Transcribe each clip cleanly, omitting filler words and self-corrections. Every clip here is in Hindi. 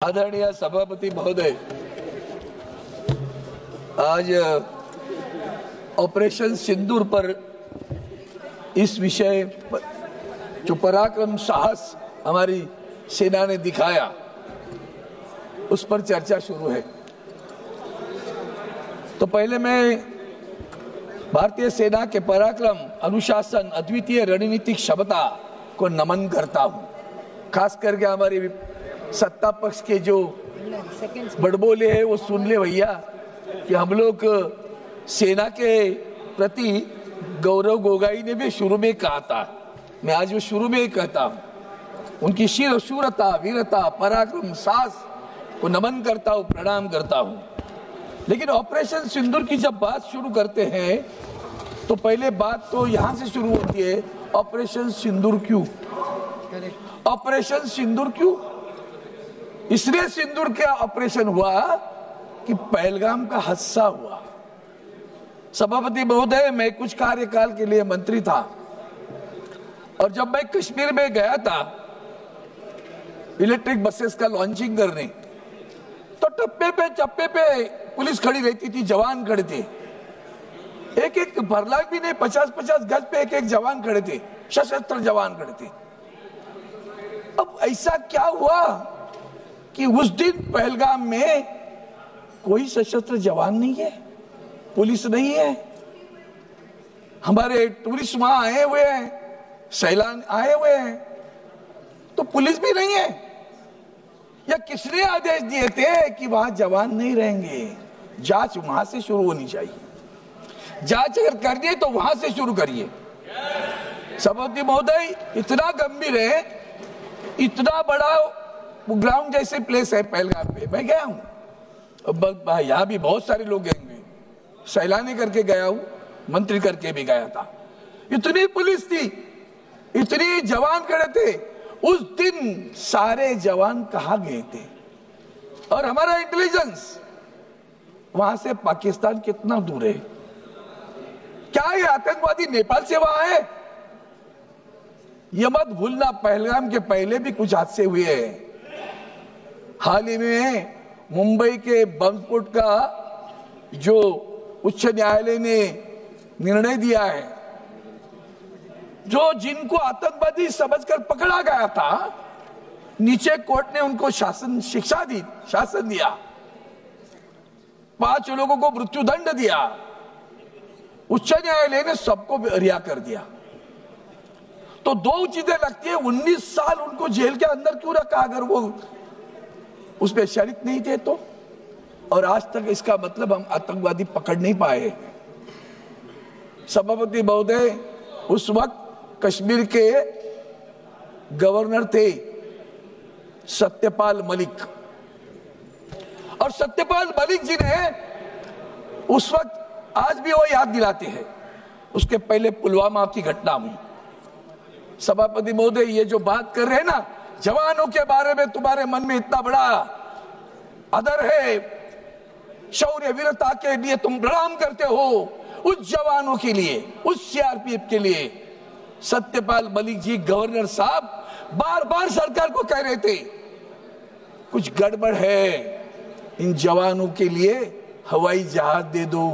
आदरणीय सभापति महोदय, आज ऑपरेशन सिंदूर पर इस विषय पर जो पराक्रम साहस हमारी सेना ने दिखाया उस पर चर्चा शुरू है। तो पहले मैं भारतीय सेना के पराक्रम, अनुशासन, अद्वितीय रणनीतिक क्षमता को नमन करता हूं। खास करके हमारी सत्ता पक्ष के जो बड़बोले हैं वो सुन ले भैया कि हम लोग सेना के प्रति गौरव गोगाई ने भी शुरू में कहा था, मैं आज वो शुरू में ही कहता हूँ, उनकी शूरता, वीरता, पराक्रम, साहस को नमन करता हूँ, प्रणाम करता हूँ। लेकिन ऑपरेशन सिंदूर की जब बात शुरू करते हैं तो पहले बात तो यहाँ से शुरू होती है, ऑपरेशन सिंदूर क्यों? ऑपरेशन सिंदूर क्यों? इसलिए सिंदूर का ऑपरेशन हुआ कि पहलगाम का हादसा हुआ। सभापति महोदय, मैं कुछ कार्यकाल के लिए मंत्री था और जब मैं कश्मीर में गया था इलेक्ट्रिक बसेस का लॉन्चिंग करने, तो चप्पे पे पुलिस खड़ी रहती थी, जवान खड़े थे, एक फरलांग भी नहीं, 50-50 गज पे एक जवान खड़े थे, सशस्त्र जवान खड़े थे। अब ऐसा क्या हुआ कि उस दिन पहलगाम में कोई सशस्त्र जवान नहीं है, पुलिस नहीं है, हमारे टूरिस्ट वहां आए हुए हैं, सैलान आए हुए हैं, तो पुलिस भी नहीं है। या किसने आदेश दिए थे कि वहां जवान नहीं रहेंगे? जांच वहां से शुरू होनी चाहिए। जांच अगर करनी है तो वहां से शुरू करिए। सभापति महोदय, इतना गंभीर है, इतना बड़ा ग्राउंड जैसे प्लेस है पहलगाम पे, मैं गया हूं, यहाँ भी बहुत सारे लोग गए हुए, सैलानी करके गया हूं, मंत्री करके भी गया था। इतनी पुलिस थी, इतनी जवान खड़े थे, उस दिन सारे जवान कहाँ गए थे? और हमारा इंटेलिजेंस वहां से पाकिस्तान कितना दूर है? क्या ये आतंकवादी नेपाल से वहां है? ये मत भूलना, पहलगाम के पहले भी कुछ हादसे हुए हैं। हाल ही में मुंबई के बम स्फोट का जो उच्च न्यायालय ने निर्णय दिया है, जो जिनको आतंकवादी समझकर पकड़ा गया था, नीचे कोर्ट ने उनको शासन दिया, 5 लोगों को मृत्युदंड दिया, उच्च न्यायालय ने सबको रिहा कर दिया। तो दो चीजें लगती है, 19 साल उनको जेल के अंदर क्यों रखा अगर वो उसमें शरीक नहीं थे तो? और आज तक इसका मतलब हम आतंकवादी पकड़ नहीं पाए। सभापति महोदय, उस वक्त कश्मीर के गवर्नर थे सत्यपाल मलिक, और सत्यपाल मलिक जी ने उस वक्त, आज भी वो याद दिलाते हैं, उसके पहले पुलवामा की घटना में। सभापति महोदय, ये जो बात कर रहे हैं ना, जवानों के बारे में तुम्हारे मन में इतना बड़ा आदर है, शौर्य वीरता के लिए तुम प्रणाम करते हो, उस जवानों के लिए, उस सीआरपीएफ के लिए सत्यपाल मलिक जी गवर्नर साहब बार बार सरकार को कह रहे थे कुछ गड़बड़ है, इन जवानों के लिए हवाई जहाज दे दो।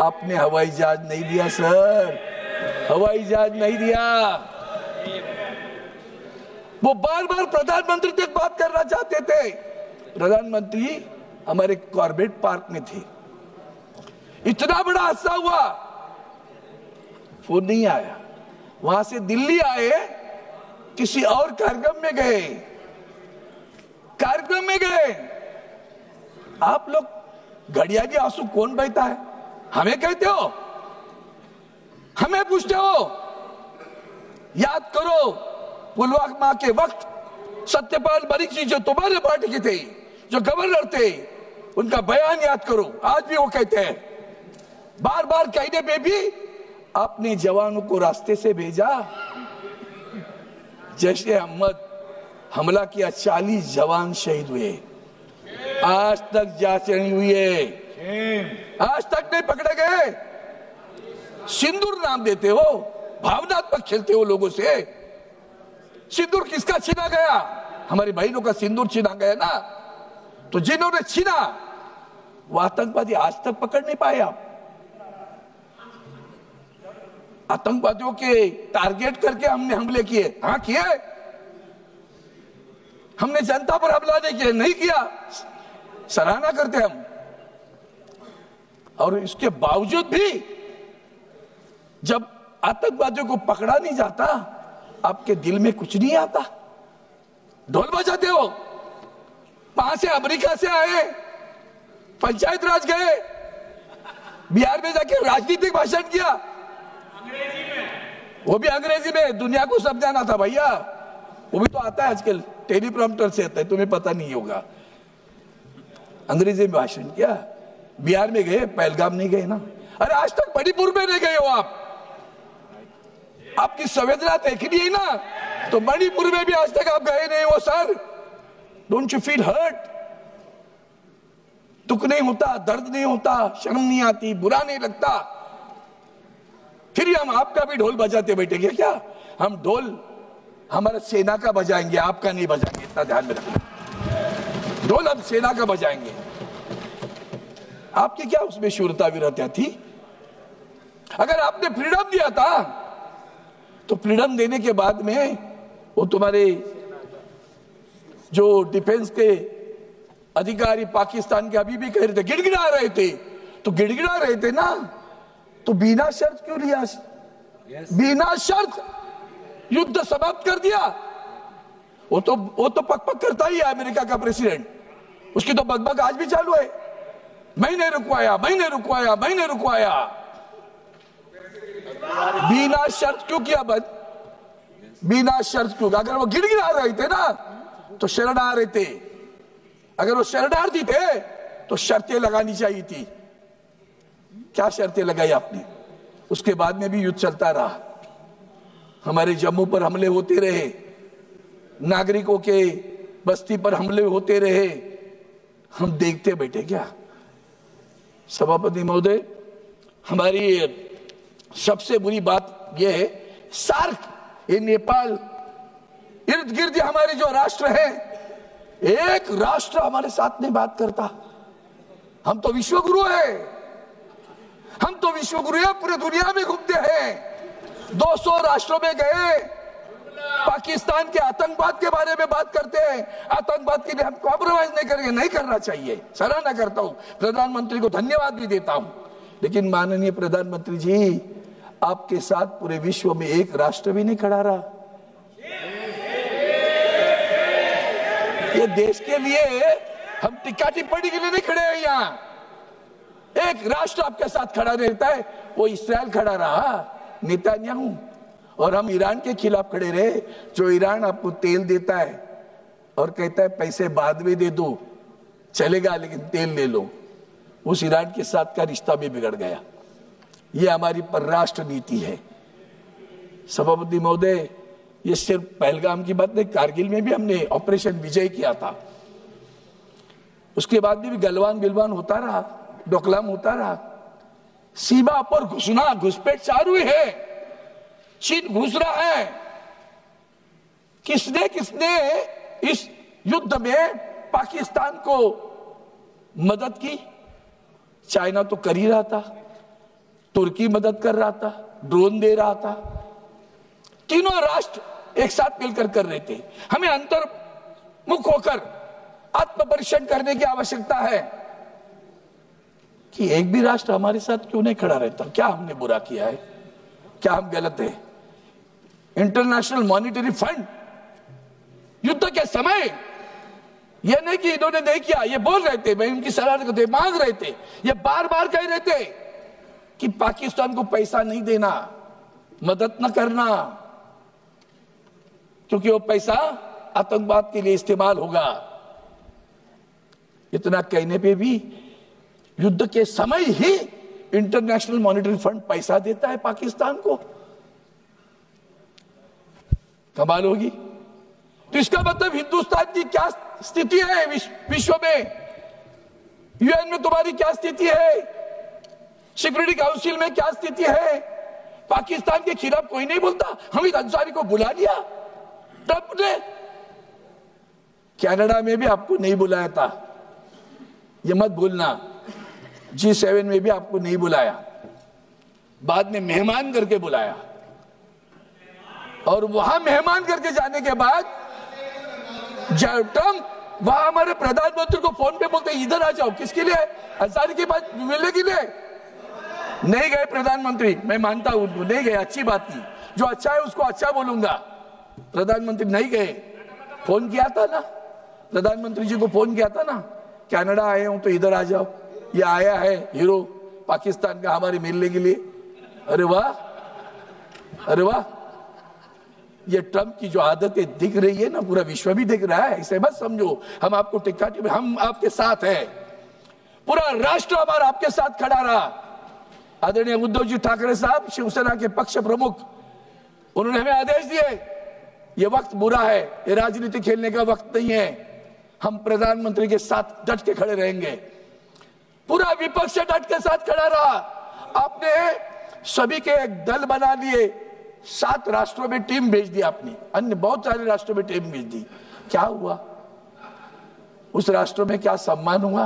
आपने हवाई जहाज नहीं दिया सर, हवाई जहाज नहीं दिया। वो बार बार प्रधानमंत्री तक बात करना चाहते थे, प्रधानमंत्री हमारे कॉर्बेट पार्क में थे, इतना बड़ा हादसा हुआ, फोन नहीं आया। वहां से दिल्ली आए, किसी और कार्यक्रम में गए, आप लोग घड़ियाली आंसू कौन बहता है? हमें कहते हो, हमें पूछते हो? याद करो, पुलवामा के वक्त सत्यपाल मलिक जी जो तुम्हारे पार्टी के थे, जो गवर्नर थे, उनका बयान याद करो। आज भी वो कहते हैं, बार बार कहने पे भी आपने जवानों को रास्ते से भेजा। जैश ए मोहम्मद हमला किया, 40 जवान शहीद हुए, आज तक जांच नहीं हुई है, आज तक नहीं पकड़े गए। सिंदूर नाम देते हो, भावनात्मक खेलते हो लोगों से। सिंदूर किसका छीना गया? हमारी बहनों का सिंदूर छीना गया ना, तो जिन्होंने छीना वो आतंकवादी आज तक पकड़ नहीं पाए आप। आतंकवादियों के टारगेट करके हमने हमले किए, हाँ किए। हमने जनता पर हमला नहीं किया, सराहना करते हम। और इसके बावजूद भी जब आतंकवादियों को पकड़ा नहीं जाता, आपके दिल में कुछ नहीं आता, ढोल बजाते हो। वहां से अमेरिका से आए, पंचायत राज गए, बिहार में जाके राजनीतिक भाषण किया, वो भी अंग्रेजी में। दुनिया को समझाना था भैया, वो भी तो आता है आजकल, टेलीप्रॉम्प्टर से आता है, तुम्हें पता नहीं होगा। अंग्रेजी में भाषण किया, बिहार में गए, पहलगाम नहीं गए ना। अरे आज तक मणिपुर में नहीं गए हो आप, आपकी संवेदना देखनी है ना, तो मणिपुर में भी आज तक आप गए नहीं हो sir. Don't you feel hurt? दुख नहीं होता, दर्द नहीं होता, शर्म नहीं आती, बुरा नहीं लगता? फिर हम आपका भी ढोल बजाते बैठेंगे क्या? हम ढोल हमारा सेना का बजाएंगे, आपका नहीं बजाएंगे, इतना ध्यान में रखना। ढोल हम सेना का बजाएंगे। आपकी क्या उसमें शूरता वीरता थी? अगर आपने फ्रीडम दिया था, तो फ्रीडम देने के बाद में वो तुम्हारे जो डिफेंस के अधिकारी पाकिस्तान के अभी भी कह रहे थे, गिड़गिड़ा रहे थे, तो गिड़गिड़ा रहे थे ना, तो बिना शर्त क्यों लिया? बिना शर्त युद्ध समाप्त कर दिया। वो तो पक करता ही है अमेरिका का प्रेसिडेंट, उसकी तो बकबक आज भी चालू है। मैंने रुकवाया, मैंने रुकवाया, मैंने रुकवाया। बिना शर्त क्यों किया बंद? बिना शर्त क्यों? अगर वो गिड़गिड़ा रहे थे ना, तो शरणा रहे थे। अगर वो शरणार्थी थे तो शर्तें लगानी चाहिए थी। क्या शर्तें लगाई आपने? उसके बाद में भी युद्ध चलता रहा, हमारे जम्मू पर हमले होते रहे, नागरिकों के बस्ती पर हमले होते रहे, हम देखते बैठे क्या? सभापति महोदय, हमारी सबसे बुरी बात यह है, सार्क, ये नेपाल इर्द गिर्द हमारे जो राष्ट्र हैं, एक राष्ट्र हमारे साथ नहीं बात करता। हम तो विश्वगुरु हैं, हम तो विश्वगुरु हैं, पूरे दुनिया में घूमते हैं, 200 राष्ट्रों में गए, पाकिस्तान के आतंकवाद के बारे में बात करते हैं। आतंकवाद के लिए हम कॉम्प्रोमाइज नहीं करेंगे, नहीं करना चाहिए, सराहना करता हूं, प्रधानमंत्री को धन्यवाद भी देता हूं। लेकिन माननीय प्रधानमंत्री जी, आपके साथ पूरे विश्व में एक राष्ट्र भी नहीं खड़ा रहा। ये देश के लिए हम टिक्का टिप्पणी के लिए नहीं खड़े हैं यहाँ। एक राष्ट्र आपके साथ खड़ा रहता है, वो इस्राएल खड़ा रहा, नेतन्याहू। और हम ईरान के खिलाफ खड़े रहे, जो ईरान आपको तेल देता है और कहता है पैसे बाद में दे दो, चलेगा लेकिन तेल ले लो। उस ईरान के साथ का रिश्ता भी बिगड़ गया। ये हमारी परराष्ट्र नीति है। सभापति महोदय, ये सिर्फ पहलगाम की बात नहीं, कारगिल में भी हमने ऑपरेशन विजय किया था। उसके बाद भी गलवान बिलवान होता रहा, डोकलाम होता रहा। सीमा पर घुसना, घुसपैठ चालू है, चीन घुस रहा है। किसने किसने इस युद्ध में पाकिस्तान को मदद की? चाइना तो कर ही रहा था, तुर्की मदद कर रहा था, ड्रोन दे रहा था, तीनों राष्ट्र एक साथ मिलकर कर रहे थे। हमें अंतर्मुख होकर आत्मपरीक्षण करने की आवश्यकता है कि एक भी राष्ट्र हमारे साथ क्यों नहीं खड़ा रहता। क्या हमने बुरा किया है? क्या हम गलत है? इंटरनेशनल मॉनिटरी फंड युद्ध के समय, यह नहीं कि इन्होंने नहीं किया, ये बोल रहे थे, मैं उनकी सराहना करते, मांग रहे थे, ये बार बार कह रहे थे कि पाकिस्तान को पैसा नहीं देना, मदद न करना, क्योंकि वो पैसा आतंकवाद के लिए इस्तेमाल होगा। इतना कहने पे भी युद्ध के समय ही इंटरनेशनल मॉनिटरी फंड पैसा देता है पाकिस्तान को। कमाल होगी। तो इसका मतलब हिंदुस्तान की क्या स्थिति है विश्व में? यूएन में तुम्हारी क्या स्थिति है? सिक्योरिटी काउंसिल में क्या स्थिति है? पाकिस्तान के खिलाफ कोई नहीं बोलता। हमीद अंसारी को बुला लिया ट्रंप ने, कनाडा में भी आपको नहीं बुलाया था, ये मत भूलना। G7 में भी आपको नहीं बुलाया, बाद में मेहमान करके बुलाया, और वहां मेहमान करके जाने के बाद जब ट्रंप वहां हमारे प्रधानमंत्री को फोन पे बोलते इधर आ जाओ, किसके लिए? अंसारी की बात मिलने के लिए नहीं गए प्रधानमंत्री। मैं मानता हूं उनको, नहीं गए, अच्छी बात की, जो अच्छा है उसको अच्छा बोलूंगा। प्रधानमंत्री नहीं गए, फोन किया था ना, प्रधानमंत्री जी को फोन किया था ना, कनाडा आए हूं तो इधर आ जाओ, ये आया है हीरो पाकिस्तान का हमारे मिलने के लिए। अरे वाह, अरे वाह। ये ट्रंप की जो आदतें दिख रही है ना, पूरा विश्व भी दिख रहा है, इसे मत समझो हम आपको टिक्का, हम आपके साथ हैं, पूरा राष्ट्र हमारा आपके साथ खड़ा रहा। आदरणीय उद्धव जी ठाकरे साहब, शिवसेना के पक्ष प्रमुख, उन्होंने हमें आदेश दिए, ये वक्त बुरा है, ये राजनीति खेलने का वक्त नहीं है, हम प्रधानमंत्री के साथ डट के खड़े रहेंगे। पूरा विपक्ष डट के साथ खड़ा रहा। आपने सभी के एक दल बना लिए, 7 राष्ट्रों में टीम भेज दी आपने, अन्य बहुत सारे राष्ट्रों में टीम भेज दी। क्या हुआ उस राष्ट्रों में? क्या सम्मान हुआ?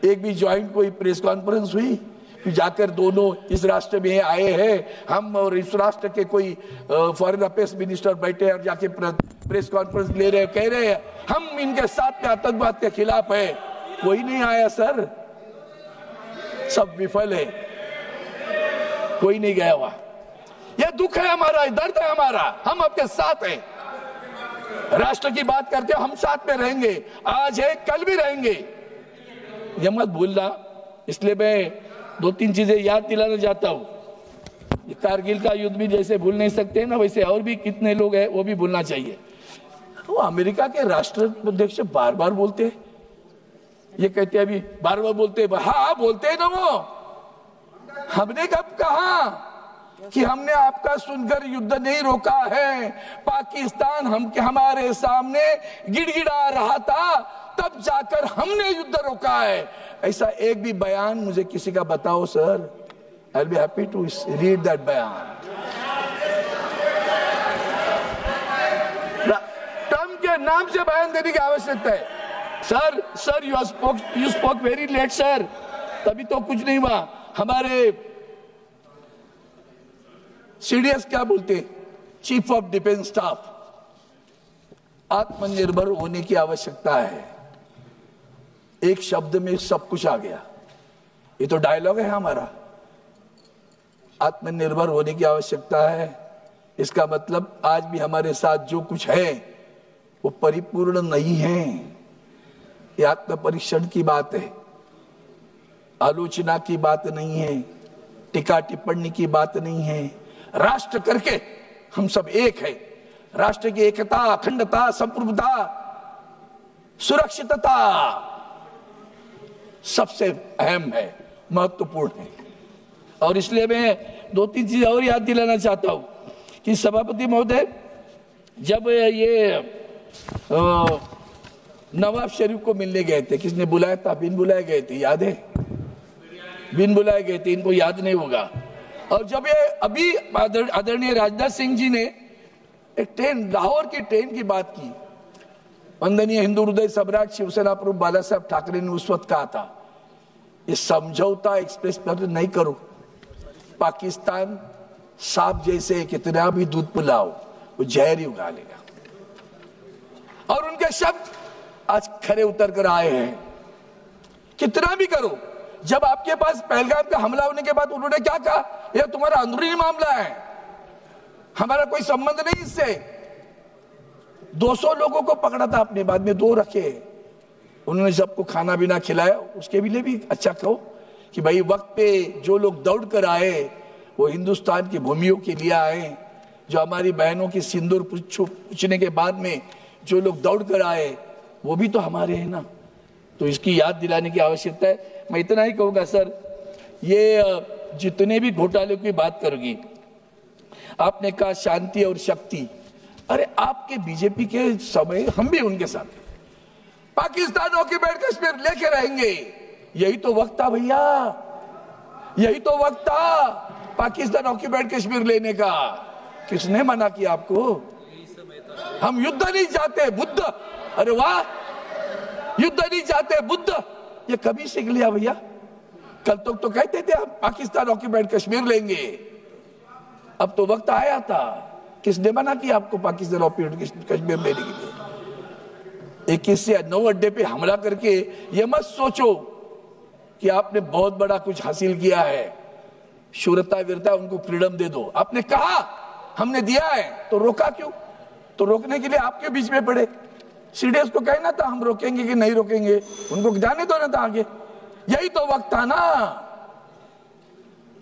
एक भी ज्वाइंट कोई प्रेस कॉन्फ्रेंस हुई? जाकर दोनों इस राष्ट्र में आए हैं हम, और इस राष्ट्र के कोई फॉरेन अफेयर्स मिनिस्टर बैठे और जाके प्रेस कॉन्फ्रेंस ले रहे, कह रहे हैं हम इनके साथ में आतंकवाद के खिलाफ है। कोई नहीं आया सर, सब विफल है, कोई नहीं गया हुआ। यह दुख है हमारा, दर्द है हमारा, हम आपके साथ हैं। राष्ट्र की बात करते हो, हम साथ में रहेंगे, आज है कल भी रहेंगे, ये मत भूलना। इसलिए मैं 2-3 चीजें याद दिलाना चाहता हूं। कारगिल का युद्ध भी जैसे भूल नहीं सकते ना, वैसे और भी कितने लोग हैं वो भी भूलना चाहिए। वो अमेरिका के राष्ट्राध्यक्ष बार बार बोलते हैं, ये कहते हैं, अभी बार बार बोलते हैं, हाँ बोलते हैं ना, वो हमने कब कहा कि हमने आपका सुनकर युद्ध नहीं रोका है? पाकिस्तान हमारे सामने गिड़गिड़ा रहा था, तब जाकर हमने युद्ध रोका है। ऐसा एक भी बयान मुझे किसी का बताओ sir, I will be happy to read that बयान। ट्रंप के नाम से बयान देने की आवश्यकता है। Sir you spoke very late sir, तभी तो कुछ नहीं हुआ। हमारे सीडीएस क्या बोलते, चीफ ऑफ डिफेंस स्टाफ, आत्मनिर्भर होने की आवश्यकता है। एक शब्द में सब कुछ आ गया, ये तो डायलॉग है हमारा। आत्मनिर्भर होने की आवश्यकता है, इसका मतलब आज भी हमारे साथ जो कुछ है वो परिपूर्ण नहीं है। ये आत्म परीक्षण की बात है, आलोचना की बात नहीं है, टीका टिप्पणी की बात नहीं है। राष्ट्र करके हम सब एक है। राष्ट्र की एकता, अखंडता, संप्रभुता, सुरक्षितता सबसे अहम है, महत्वपूर्ण है। और इसलिए मैं 2-3 चीज और याद दिलाना चाहता हूं कि सभापति महोदय, जब ये नवाब शरीफ को मिलने गए थे, किसने बुलाया था? बिन बुलाए गए थे, याद है? बिन बुलाए गए थे, इनको याद नहीं होगा। और जब ये अभी आदरणीय राजनाथ सिंह जी ने एक ट्रेन, लाहौर की ट्रेन की बात की, वंदनीय हिंदू हृदय सम्राट शिवसेना प्रमुख बाला साहब ठाकरे ने उस वक्त कहा था, ये समझौता एक्सप्रेस पर नहीं करो, पाकिस्तान सांप जैसे कितना भी दूध पिलाओ वो जहर ही उगा लेगा। और उनके शब्द आज खरे उतर कर आए हैं। कितना भी करो, जब आपके पास पहलगाम का हमला होने के बाद उन्होंने क्या कहा, यह तुम्हारा अंदरूनी मामला है, हमारा कोई संबंध नहीं इससे। 200 लोगों को पकड़ा था आपने, बाद में 2 रखे। उन्होंने सबको खाना पीना खिलाया, उसके लिए भी अच्छा कहो कि भाई वक्त पे जो लोग दौड़ कर आए वो हिंदुस्तान की भूमियों के लिए आए। जो हमारी बहनों की सिंदूर पूछने के बाद में जो लोग दौड़ कर आए वो भी तो हमारे हैं ना, तो इसकी याद दिलाने की आवश्यकता है। मैं इतना ही कहूँगा सर, ये जितने भी घोटाले की बात करोगी, आपने कहा शांति और शक्ति, अरे आपके बीजेपी के समय हम भी उनके साथ, पाकिस्तान ऑक्युपाइड कश्मीर लेके रहेंगे, यही तो वक्त था भैया, यही तो वक्त था पाकिस्तान ऑक्युपाइड कश्मीर लेने का। किसने मना किया आपको? हम युद्ध नहीं चाहते, अरे वाह, युद्ध नहीं चाहते बुद्ध, ये कभी सीख लिया भैया? कल तक तो कहते थे हम पाकिस्तान ऑक्यूपाइड कश्मीर लेंगे, अब तो वक्त आया था। किसने मना किया आपको पाकिस्तान ऑक्यूपाइड कश्मीर लेने के लिए? 21 से 9 अड्डे पे हमला करके ये मत सोचो कि आपने बहुत बड़ा कुछ हासिल किया है। शूरता वीरता उनको फ्रीडम दे दो। आपने कहा हमने दिया है तो रोका क्यों? तो रोकने के लिए आपके बीच में पड़े। सीडीएस को कहना था हम रोकेंगे कि नहीं रोकेंगे, उनको जाने दो ना था आगे। यही तो वक्त था ना,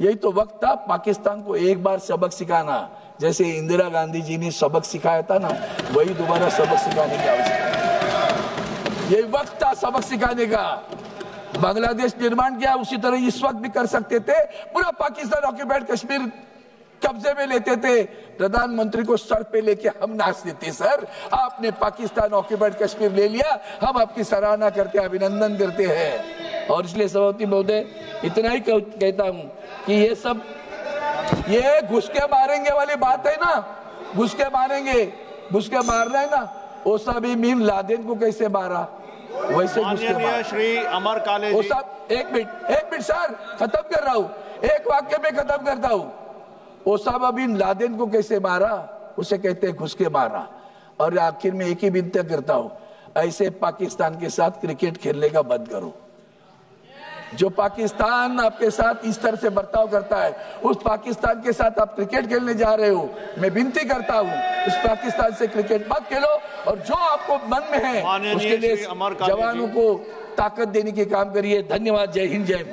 यही तो वक्त था पाकिस्तान को एक बार सबक सिखाना। जैसे इंदिरा गांधी जी ने सबक सिखाया था ना, वही दोबारा सबक सिखाने की आवश्यकता है। यही वक्त था सबक सिखाने का। बांग्लादेश निर्माण किया, उसी तरह इस वक्त भी कर सकते थे। पूरा पाकिस्तान ऑक्यूपाइड कश्मीर कब्जे में लेते थे, प्रधानमंत्री को सर पे लेके हम नाचते थे। सर आपने पाकिस्तान ऑक्यूपाइड कश्मीर ले लिया, हम आपकी सराहना करते हैं, अभिनंदन करते हैं। और इसलिए सभापति महोदय इतना ही कहता हूं कि ये सब ये घुस के मारेंगे वाली बात है ना, घुस के मारेंगे, घुस के मारना है ना। ओसामा बिन लादेन को कैसे मारा, वैसे घुस के मारा। श्री अमर काले जी, एक मिनट सर, खत्म कर रहा हूं, एक वाक्य में खत्म करता हूं। ओसामा बिन लादेन को कैसे मारा, उसे कहते हैं घुस के मारा। और आखिर में एक ही विनती करता हूं, ऐसे पाकिस्तान के साथ क्रिकेट खेलने का बंद करो। जो पाकिस्तान आपके साथ इस तरह से बर्ताव करता है, उस पाकिस्तान के साथ आप क्रिकेट खेलने जा रहे हो, मैं विनती करता हूं उस पाकिस्तान से क्रिकेट मत खेलो। और जो आपको मन में है उसके लिए जवानों को ताकत देने के काम करिए। धन्यवाद। जय हिंद, जय